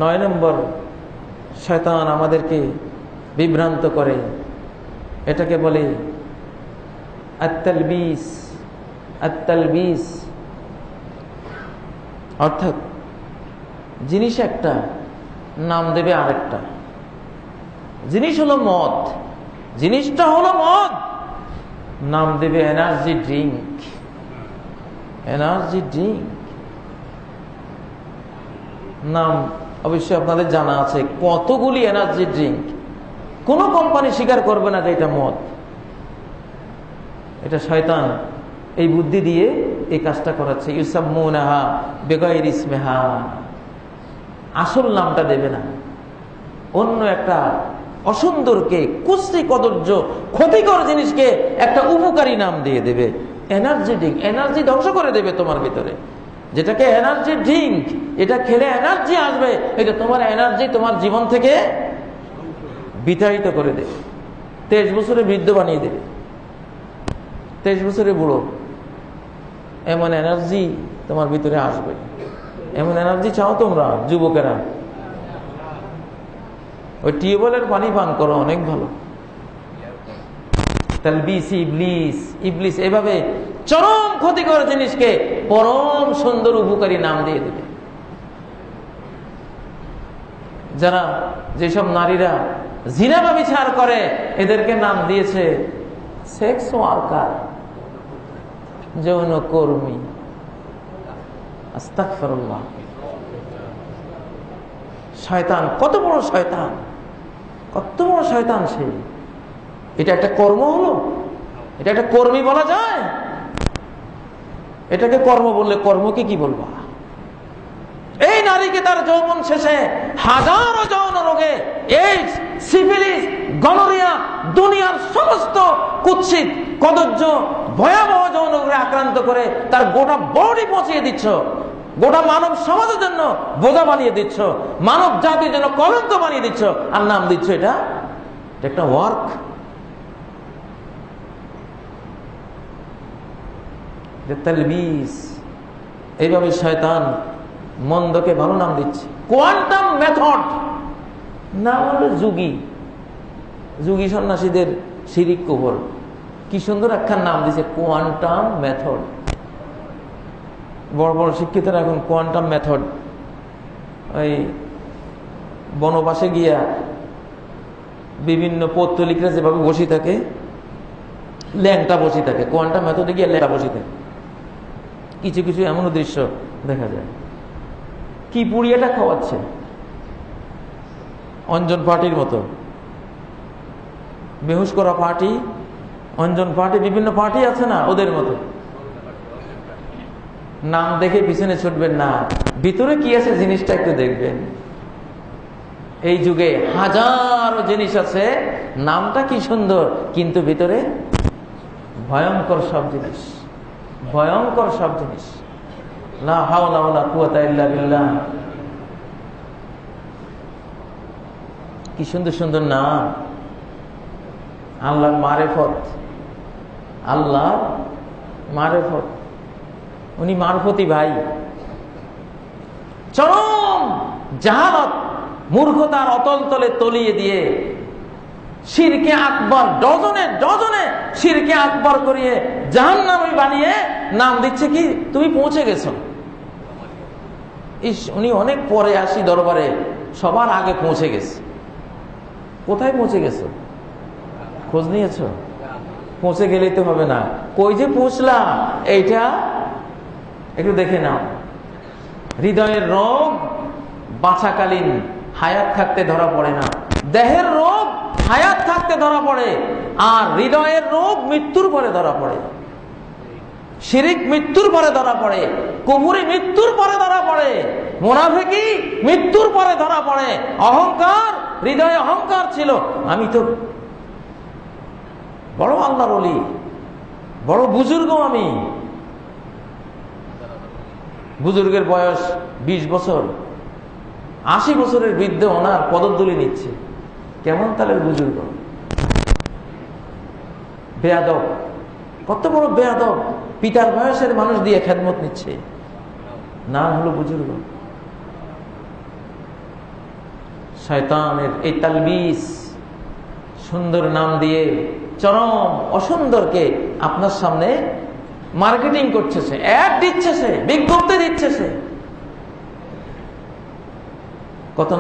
9 নম্বর শয়তান আমাদেরকে বিভ্রান্ত করে, এটাকে বলে আত-তালবিস। আত-তালবিস অর্থাৎ জিনিস একটা, নাম দেবে আরেকটা। জিনিস হলো মদ, জিনিসটা হলো মদ, নাম দেবে এনার্জি ড্রিঙ্ক। এনার্জি ড্রিঙ্ক নাম অবশ্যই আপনাদের জানা আছে কতগুলি এনার্জি ড্রিঙ্ক। কোন কোম্পানি স্বীকার করবে না যে এটা মদ। এটা শয়তান এই বুদ্ধি দিয়ে এই কাজটা করাচ্ছে। ইউসাম্মুনাহা বিগাইরি ইসমিহা, আসল নামটা দেবে না, অন্য একটা অসুন্দরকে, কুশ্রী কদর্য ক্ষতিকর জিনিসকে একটা উপকারী নাম দিয়ে দেবে। এনার্জি ড্রিঙ্ক, এনার্জি ধ্বংস করে দেবে তোমার ভিতরে। যেটাকে এনার্জি ড্রিঙ্ক, এটা খেলে এনার্জি আসবে, এটা তোমার এনার্জি তোমার জীবন থেকে বিতাড়িত করে দেবে। 23 বছরে বৃদ্ধ বানিয়ে দেবে, 23 বছরে বুড়ো। এমন এনার্জি তোমার ভিতরে আসবে। এমন এনার্জি চাও তোমরা যুবকেরা? ওই টিউবওয়েলের পানি পান করো, অনেক ভালো। তালবিস ইবলিস, ইবলিস এভাবে চরম ক্ষতিকর জিনিসকে পরম সুন্দর উপকারী নাম দিয়ে দেবে। যারা, যেসব নারীরা জিনা ব্যভিচার করে, এদেরকে নাম দিয়েছে সেক্স ওয়ার্কার, যৌন কর্মী। আস্তাগফিরুল্লাহ। শয়তান কত বড় শয়তান, কত বড় শয়তান সে! এটা একটা কর্ম হলো? এটা একটা কর্মী বলা যায়? এটাকে কর্ম বললে কর্মকে কি বলবা? এই নারীকে তার যৌবন শেষে হাজারো যৌন রোগে, এইডস, সিফিলিস, গনোরিয়া, দুনিয়ার সমস্ত কুৎসিত কদর্য ভয়াবহ যৌন রোগে আক্রান্ত করে তার গোটা বডি পচিয়ে দিচ্ছ, গোটা মানব সমাজের জন্য বোঝা বানিয়ে দিচ্ছ, মানব জাতির জন্য কলঙ্ক বানিয়ে দিচ্ছ, আর নাম দিচ্ছ এটা একটা ওয়ার্ক। তালবিস। এইভাবে শয়তান মন্দকে ভালো নাম দিচ্ছে। কোয়ান্টাম মেথড নাম হলো যুগী। যুগী সন্ন্যাসীদের শিরিক কুফর, কি সুন্দর একখান নাম দিছে, কোয়ান্টাম মেথড। বড় বড় শিক্ষিতরা এখন কোয়ান্টাম মেথড, ওই বনবাসে গিয়া বিভিন্ন পৌত্তলিকরা যেভাবে বসে থাকে, ল্যাংটা বসে থাকে, কোয়ান্টাম মেথডে গিয়ে ল্যাংটা বসে থাকে। কিছু কিছু এমনও দৃশ্য দেখা যায়। কি পুড়িয়াটা খাওয়াচ্ছে, অঞ্জন পার্টির মতো, বেহুশ করা পার্টি, অঞ্জন পার্টি, বিভিন্ন পার্টি আছে না, ওদের মতো। নাম দেখে পিছনে ছুটবেন না, ভিতরে কি আছে জিনিসটা একটু দেখবেন। এই যুগে হাজারো জিনিস আছে, নামটা কি সুন্দর, কিন্তু ভিতরে ভয়ঙ্কর সব জিনিস, ভয়ঙ্কর সব জিনিস। লা হাওলা ওয়ালা কুওয়াতা ইল্লা বিল্লাহ। কি সুন্দর সুন্দর নাম, আল্লাহর মারেফত, আল্লাহর মারেফত। উনি মারফতি ভাই। চরম জাহালত, মূর্খতার অতল তলে তলিয়ে দিয়ে শিরকে আকবর, ডজনে ডজনে শিরকে আকবর করিয়ে জাহান্নামী বানিয়ে নাম দিচ্ছে কি তুমি পৌঁছে গেছো। ইস, উনি অনেক পরে আসি দরবারে, সবার আগে পৌঁছে গেছে। কোথায় পৌঁছে গেছো? খোঁজ নিয়েছো? পৌঁছে গেলেই তো হবে না, কই যে পৌঁছলাম এইটা একটু দেখে নাও। হৃদয়ের রোগ বাঁচাকালীন হায়াত থাকতে ধরা পড়ে না, দেহের রোগ হায়াত থাকতে ধরা পড়ে, আর হৃদয়ের রোগ মৃত্যুর পরে ধরা পড়ে। শিরিক মৃত্যুর পরে ধরা পড়ে, কুফরি মৃত্যুর পরে ধরা পড়ে, মুনাফিকি মৃত্যুর পরে ধরা পড়ে। অহংকার, হৃদয়ে অহংকার ছিল, আমি তো বড় আল্লাহর ওলি, বড় বুজুর্গ, আমি বুজুর্গের বয়স 20 বছর, 80 বছরের বৃদ্ধ ওনার পদধূলি নিচ্ছে। কেমন তালের বুজুর্গ! বেয়াদব, কত বড় বেয়াদব! পিতার বয়সের মানুষ দিয়ে খেদমত নিচ্ছে, নাম হলো বুজুর্গ। শয়তানের এই তালবিস, সুন্দর নাম দিয়ে চরম অসুন্দরকে আপনার সামনে মার্কেটিং করছে, সে অ্যাড দিচ্ছে, সে বিজ্ঞপ্তি দিচ্ছে। সে কত